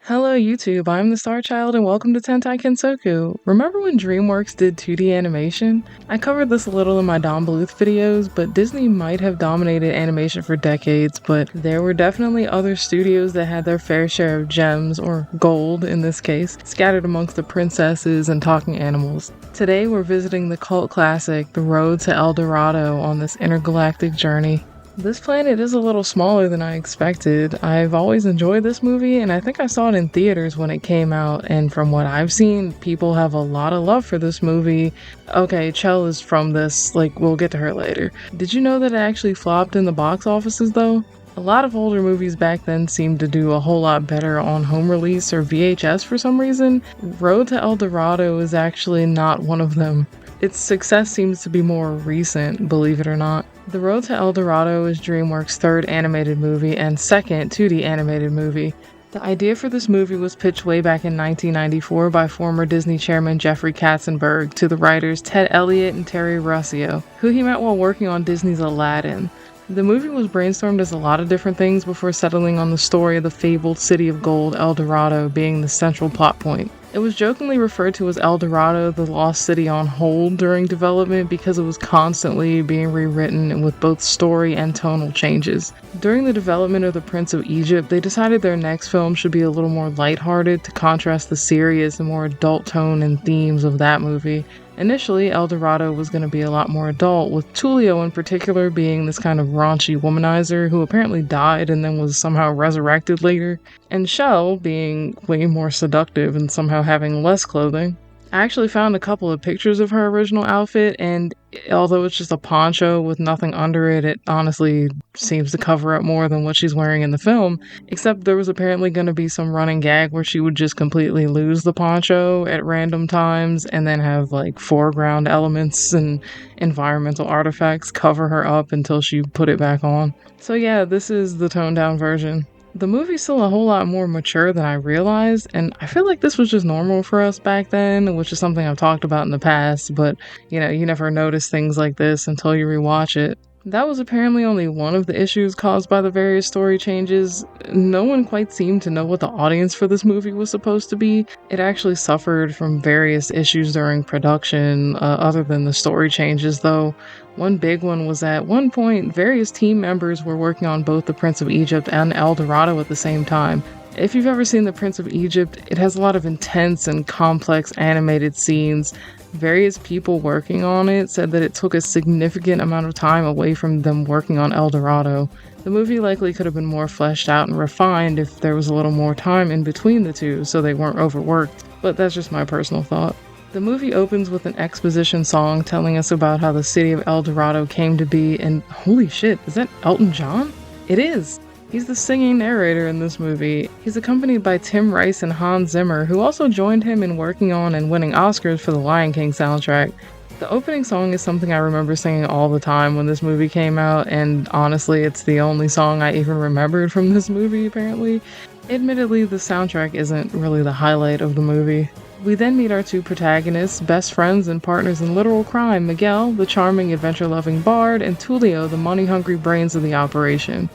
Hello YouTube, I'm the Star Child and welcome to Tentai Kansoku. Remember when Dreamworks did 2D animation? I covered this a little in my Don Bluth videos, but Disney might have dominated animation for decades, but there were definitely other studios that had their fair share of gems, or gold in this case, scattered amongst the princesses and talking animals. Today we're visiting the cult classic, The Road to El Dorado, on this intergalactic journey. This planet is a little smaller than I expected. I've always enjoyed this movie, and I think I saw it in theaters when it came out, and from what I've seen, people have a lot of love for this movie. Okay, Chel is from this, we'll get to her later. Did you know that it actually flopped in the box offices, though? A lot of older movies back then seemed to do a whole lot better on home release or VHS for some reason. Road to El Dorado is actually not one of them. Its success seems to be more recent, believe it or not. The Road to El Dorado is DreamWorks' third animated movie and second 2D animated movie. The idea for this movie was pitched way back in 1994 by former Disney chairman Jeffrey Katzenberg to the writers Ted Elliott and Terry Rossio, who he met while working on Disney's Aladdin. The movie was brainstormed as a lot of different things before settling on the story of the fabled city of gold, El Dorado, being the central plot point. It was jokingly referred to as El Dorado, the lost city on hold during development because it was constantly being rewritten with both story and tonal changes. During the development of The Prince of Egypt, they decided their next film should be a little more lighthearted to contrast the serious and more adult tone and themes of that movie. Initially, El Dorado was going to be a lot more adult, with Tulio in particular being this kind of raunchy womanizer who apparently died and then was somehow resurrected later, and Chel being way more seductive and somehow having less clothing. I actually found a couple of pictures of her original outfit, and although it's just a poncho with nothing under it, it honestly seems to cover up more than what she's wearing in the film, except there was apparently going to be some running gag where she would just completely lose the poncho at random times and then have foreground elements and environmental artifacts cover her up until she put it back on. So yeah, this is the toned down version. The movie's still a whole lot more mature than I realized, and I feel like this was just normal for us back then, which is something I've talked about in the past, but you never notice things like this until you rewatch it. That was apparently only one of the issues caused by the various story changes. No one quite seemed to know what the audience for this movie was supposed to be. It actually suffered from various issues during production, other than the story changes though. One big one was at one point, various team members were working on both The Prince of Egypt and El Dorado at the same time. If you've ever seen The Prince of Egypt, it has a lot of intense and complex animated scenes. Various people working on it said that it took a significant amount of time away from them working on El Dorado. The movie likely could have been more fleshed out and refined if there was a little more time in between the two so they weren't overworked, but that's just my personal thought. The movie opens with an exposition song telling us about how the city of El Dorado came to be, and holy shit, is that Elton John? It is! He's the singing narrator in this movie. He's accompanied by Tim Rice and Hans Zimmer, who also joined him in working on and winning Oscars for the Lion King soundtrack. The opening song is something I remember singing all the time when this movie came out, and honestly, it's the only song I even remembered from this movie, apparently. Admittedly, the soundtrack isn't really the highlight of the movie. We then meet our two protagonists, best friends and partners in literal crime, Miguel, the charming adventure-loving bard, and Tulio, the money-hungry brains of the operation.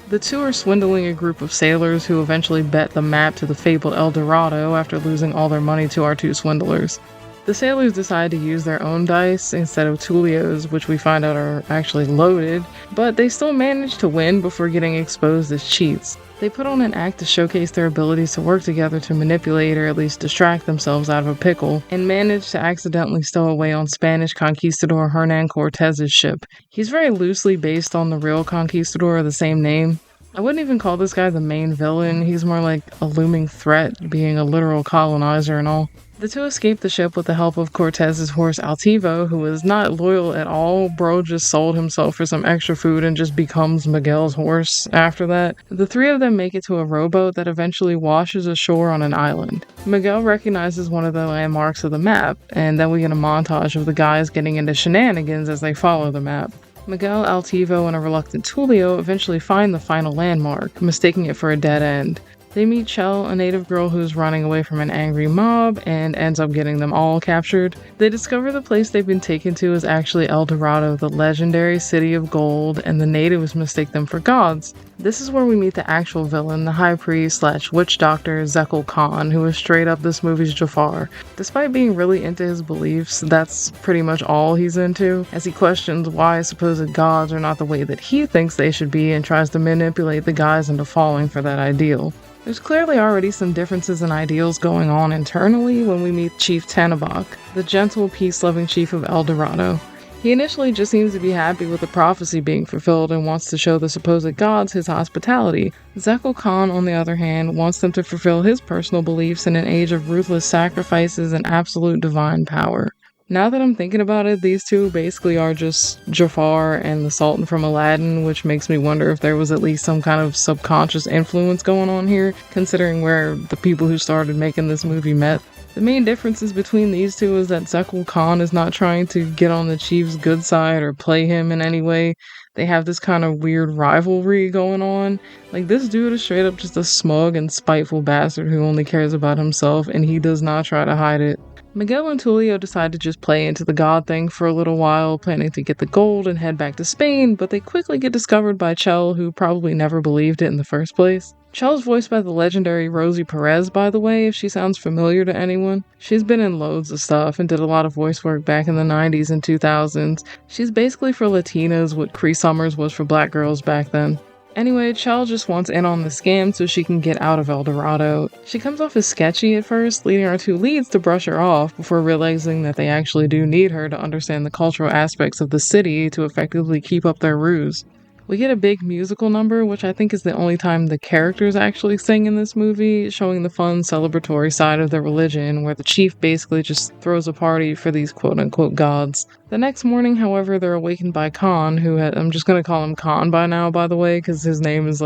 The two are swindling a group of sailors who eventually bet the map to the fabled El Dorado after losing all their money to our two swindlers. The sailors decide to use their own dice instead of Tulio's, which we find out are actually loaded, but they still manage to win before getting exposed as cheats. They put on an act to showcase their abilities to work together to manipulate or at least distract themselves out of a pickle, and manage to accidentally stow away on Spanish conquistador Hernan Cortez's ship. He's very loosely based on the real conquistador of the same name. I wouldn't even call this guy the main villain, he's more like a looming threat, being a literal colonizer and all. The two escape the ship with the help of Cortez's horse Altivo, who is not loyal at all. Bro just sold himself for some extra food and just becomes Miguel's horse after that. The three of them make it to a rowboat that eventually washes ashore on an island. Miguel recognizes one of the landmarks of the map, and then we get a montage of the guys getting into shenanigans as they follow the map. Miguel, Altivo, and a reluctant Tulio eventually find the final landmark, mistaking it for a dead end. They meet Chel, a native girl who's running away from an angry mob and ends up getting them all captured. They discover the place they've been taken to is actually El Dorado, the legendary city of gold, and the natives mistake them for gods. This is where we meet the actual villain, the high priest / witch doctor Zekel Khan, who is straight up this movie's Jafar. Despite being really into his beliefs, that's pretty much all he's into, as he questions why supposed gods are not the way that he thinks they should be and tries to manipulate the guys into falling for that ideal. There's clearly already some differences in ideals going on internally when we meet Chief Tanabak, the gentle, peace-loving chief of El Dorado. He initially just seems to be happy with the prophecy being fulfilled and wants to show the supposed gods his hospitality. Zekel Khan, on the other hand, wants them to fulfill his personal beliefs in an age of ruthless sacrifices and absolute divine power. Now that I'm thinking about it, these two basically are just Jafar and the Sultan from Aladdin, which makes me wonder if there was at least some kind of subconscious influence going on here, considering where the people who started making this movie met. The main differences between these two is that Zekel Khan is not trying to get on the chief's good side or play him in any way. They have this kind of weird rivalry going on. Like, this dude is straight up just a smug and spiteful bastard who only cares about himself, and he does not try to hide it. Miguel and Tulio decide to just play into the god thing for a little while, planning to get the gold and head back to Spain, but they quickly get discovered by Chel, who probably never believed it in the first place. Chel's voiced by the legendary Rosie Perez, by the way, if she sounds familiar to anyone. She's been in loads of stuff and did a lot of voice work back in the 90s and 2000s. She's basically for Latinas what Cree Summers was for black girls back then. Anyway, Chel just wants in on the scam so she can get out of El Dorado. She comes off as sketchy at first, leading our two leads to brush her off before realizing that they actually do need her to understand the cultural aspects of the city to effectively keep up their ruse. We get a big musical number, which I think is the only time the characters actually sing in this movie, showing the fun, celebratory side of their religion, where the chief basically just throws a party for these quote-unquote gods. The next morning, however, they're awakened by Khan, I'm just gonna call him Khan by now, by the way, because his name is,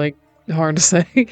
hard to say.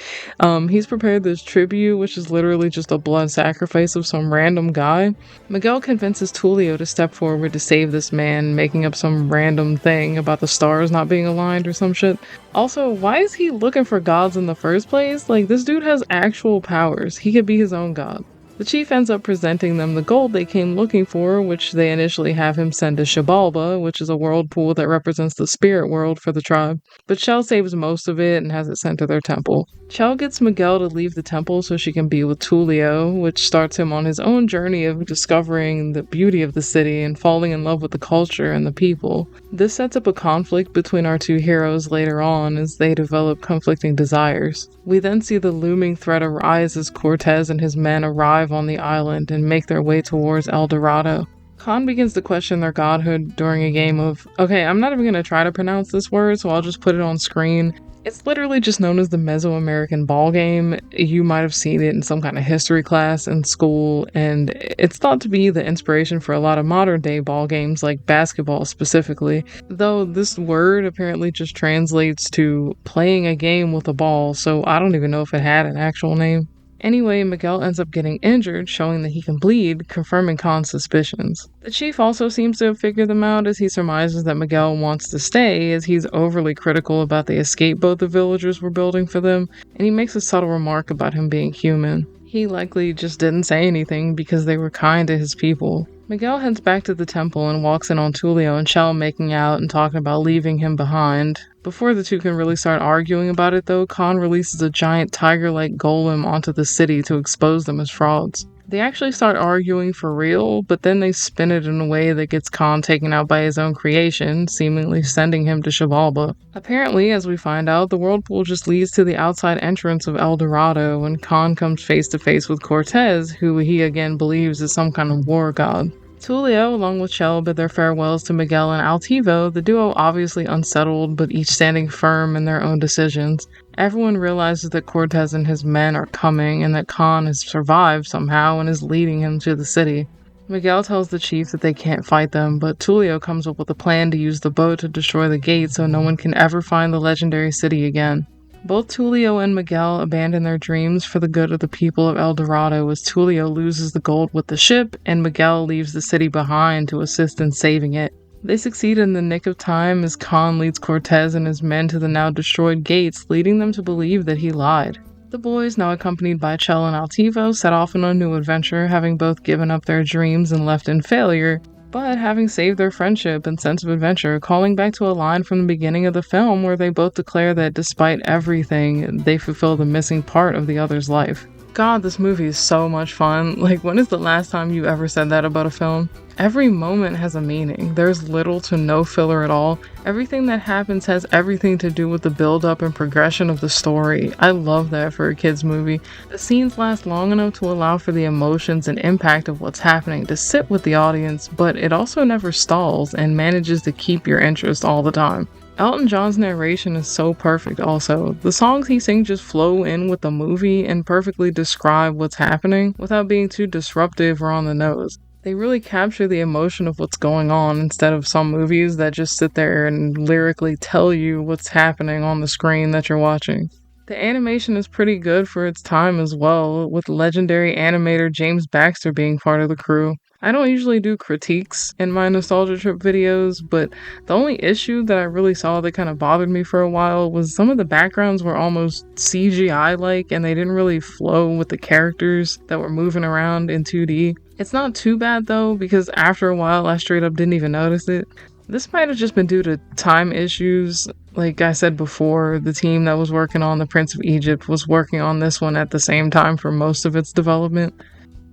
He's prepared this tribute, which is literally just a blood sacrifice of some random guy. Miguel convinces Tulio to step forward to save this man, making up some random thing about the stars not being aligned or some shit. Also, why is he looking for gods in the first place? This dude has actual powers. He could be his own god. The chief ends up presenting them the gold they came looking for, which they initially have him send to Xibalba, which is a whirlpool that represents the spirit world for the tribe. But Chel saves most of it and has it sent to their temple. Chel gets Miguel to leave the temple so she can be with Tulio, which starts him on his own journey of discovering the beauty of the city and falling in love with the culture and the people. This sets up a conflict between our two heroes later on as they develop conflicting desires. We then see the looming threat arise as Cortez and his men arrive on the island and make their way towards El Dorado. Khan begins to question their godhood during a game of... Okay, I'm not even going to try to pronounce this word, so I'll just put it on screen. It's literally just known as the Mesoamerican ball game. You might have seen it in some kind of history class in school, and it's thought to be the inspiration for a lot of modern day ball games like basketball specifically, though this word apparently just translates to playing a game with a ball, so I don't even know if it had an actual name. Anyway, Miguel ends up getting injured, showing that he can bleed, confirming Khan's suspicions. The chief also seems to have figured them out as he surmises that Miguel wants to stay, as he's overly critical about the escape boat the villagers were building for them, and he makes a subtle remark about him being human. He likely just didn't say anything because they were kind to his people. Miguel heads back to the temple and walks in on Tulio and Chel making out and talking about leaving him behind. Before the two can really start arguing about it though, Khan releases a giant tiger-like golem onto the city to expose them as frauds. They actually start arguing for real, but then they spin it in a way that gets Khan taken out by his own creation, seemingly sending him to Xibalba. Apparently, as we find out, the whirlpool just leads to the outside entrance of El Dorado, and Khan comes face to face with Cortez, who he again believes is some kind of war god. Tulio, along with Chel, bid their farewells to Miguel and Altivo, the duo obviously unsettled, but each standing firm in their own decisions. Everyone realizes that Cortez and his men are coming, and that Khan has survived somehow and is leading him to the city. Miguel tells the chief that they can't fight them, but Tulio comes up with a plan to use the boat to destroy the gate so no one can ever find the legendary city again. Both Tulio and Miguel abandon their dreams for the good of the people of El Dorado as Tulio loses the gold with the ship and Miguel leaves the city behind to assist in saving it. They succeed in the nick of time as Khan leads Cortez and his men to the now destroyed gates, leading them to believe that he lied. The boys, now accompanied by Chel and Altivo, set off on a new adventure, having both given up their dreams and left in failure, but having saved their friendship and sense of adventure, calling back to a line from the beginning of the film where they both declare that despite everything, they fulfill the missing part of the other's life. God, this movie is so much fun. Like, when is the last time you ever said that about a film? Every moment has a meaning. There's little to no filler at all. Everything that happens has everything to do with the build-up and progression of the story. I love that for a kid's movie. The scenes last long enough to allow for the emotions and impact of what's happening to sit with the audience, but it also never stalls and manages to keep your interest all the time. Elton John's narration is so perfect also. The songs he sings just flow in with the movie and perfectly describe what's happening without being too disruptive or on the nose. They really capture the emotion of what's going on instead of some movies that just sit there and lyrically tell you what's happening on the screen that you're watching. The animation is pretty good for its time as well, with legendary animator James Baxter being part of the crew. I don't usually do critiques in my nostalgia trip videos, but the only issue that I really saw that kind of bothered me for a while was some of the backgrounds were almost CGI-like and they didn't really flow with the characters that were moving around in 2D. It's not too bad though, because after a while I straight up didn't even notice it. This might have just been due to time issues. Like I said before, the team that was working on The Prince of Egypt was working on this one at the same time for most of its development.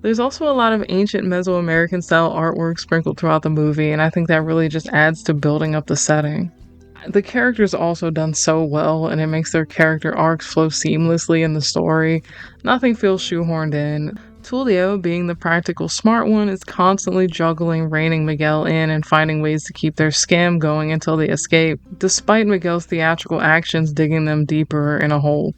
There's also a lot of ancient Mesoamerican style artwork sprinkled throughout the movie, and I think that really just adds to building up the setting. The characters are also done so well, and it makes their character arcs flow seamlessly in the story. Nothing feels shoehorned in. Tulio, being the practical smart one, is constantly juggling reining Miguel in and finding ways to keep their scam going until they escape, despite Miguel's theatrical actions digging them deeper in a hole.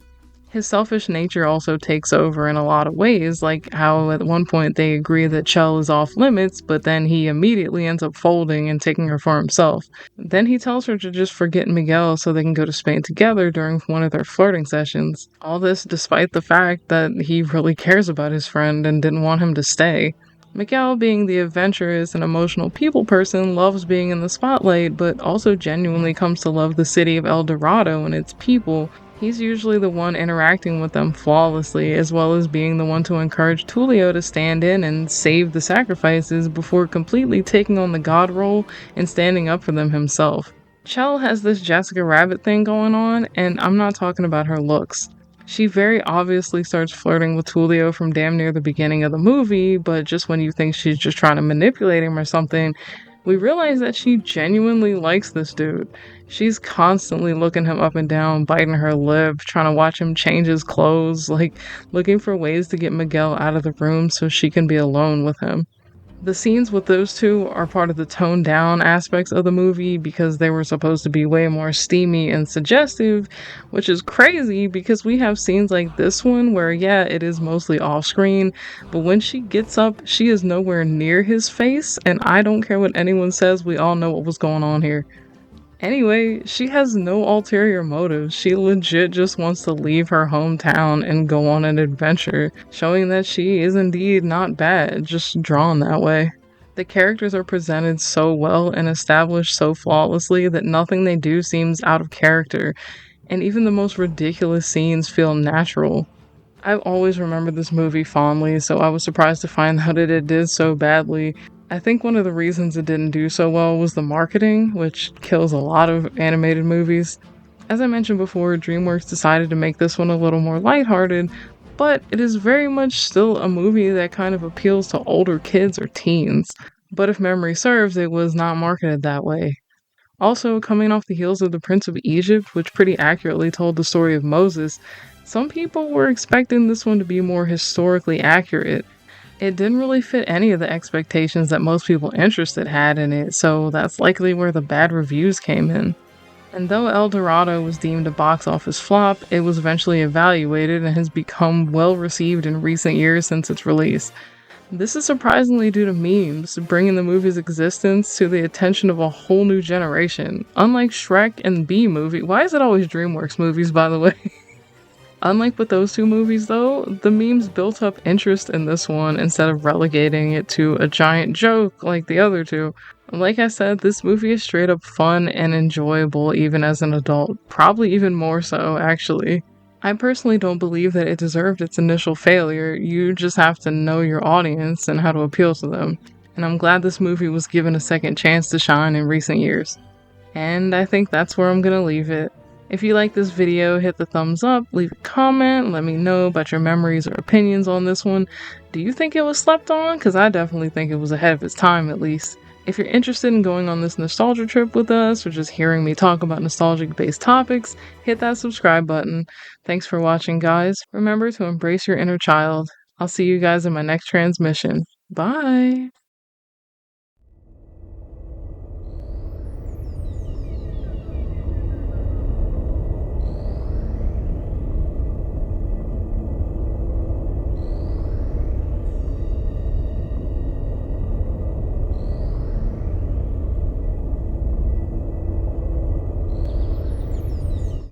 His selfish nature also takes over in a lot of ways, like how at one point they agree that Chel is off limits, but then he immediately ends up folding and taking her for himself. Then he tells her to just forget Miguel so they can go to Spain together during one of their flirting sessions. All this despite the fact that he really cares about his friend and didn't want him to stay. Miguel, being the adventurous and emotional people person, loves being in the spotlight, but also genuinely comes to love the city of El Dorado and its people. He's usually the one interacting with them flawlessly, as well as being the one to encourage Tulio to stand in and save the sacrifices before completely taking on the god role and standing up for them himself. Chel has this Jessica Rabbit thing going on, and I'm not talking about her looks. She very obviously starts flirting with Tulio from damn near the beginning of the movie, but just when you think she's just trying to manipulate him or something, we realize that she genuinely likes this dude. She's constantly looking him up and down, biting her lip, trying to watch him change his clothes, like looking for ways to get Miguel out of the room so she can be alone with him. The scenes with those two are part of the toned down aspects of the movie because they were supposed to be way more steamy and suggestive, which is crazy because we have scenes like this one where, yeah, it is mostly off screen, but when she gets up, she is nowhere near his face, and I don't care what anyone says, we all know what was going on here. Anyway, she has no ulterior motives. She legit just wants to leave her hometown and go on an adventure, showing that she is indeed not bad, just drawn that way. The characters are presented so well and established so flawlessly that nothing they do seems out of character, and even the most ridiculous scenes feel natural. I've always remembered this movie fondly, so I was surprised to find out that it did so badly. I think one of the reasons it didn't do so well was the marketing, which kills a lot of animated movies. As I mentioned before, Dreamworks decided to make this one a little more lighthearted, but it is very much still a movie that kind of appeals to older kids or teens. But if memory serves, it was not marketed that way. Also, coming off the heels of The Prince of Egypt, which pretty accurately told the story of Moses, some people were expecting this one to be more historically accurate. It didn't really fit any of the expectations that most people interested had in it, so that's likely where the bad reviews came in. And though El Dorado was deemed a box office flop, it was eventually evaluated and has become well received in recent years since its release. This is surprisingly due to memes, bringing the movie's existence to the attention of a whole new generation. Unlike Shrek and Bee Movie, why is it always Dreamworks movies, by the way? Unlike with those two movies though, the memes built up interest in this one instead of relegating it to a giant joke like the other two. Like I said, this movie is straight up fun and enjoyable even as an adult. Probably even more so, actually. I personally don't believe that it deserved its initial failure. You just have to know your audience and how to appeal to them. And I'm glad this movie was given a second chance to shine in recent years. And I think that's where I'm gonna leave it. If you like this video, hit the thumbs up, leave a comment, let me know about your memories or opinions on this one. Do you think it was slept on? Because I definitely think it was ahead of its time, at least. If you're interested in going on this nostalgia trip with us, or just hearing me talk about nostalgic-based topics, hit that subscribe button. Thanks for watching, guys. Remember to embrace your inner child. I'll see you guys in my next transmission. Bye!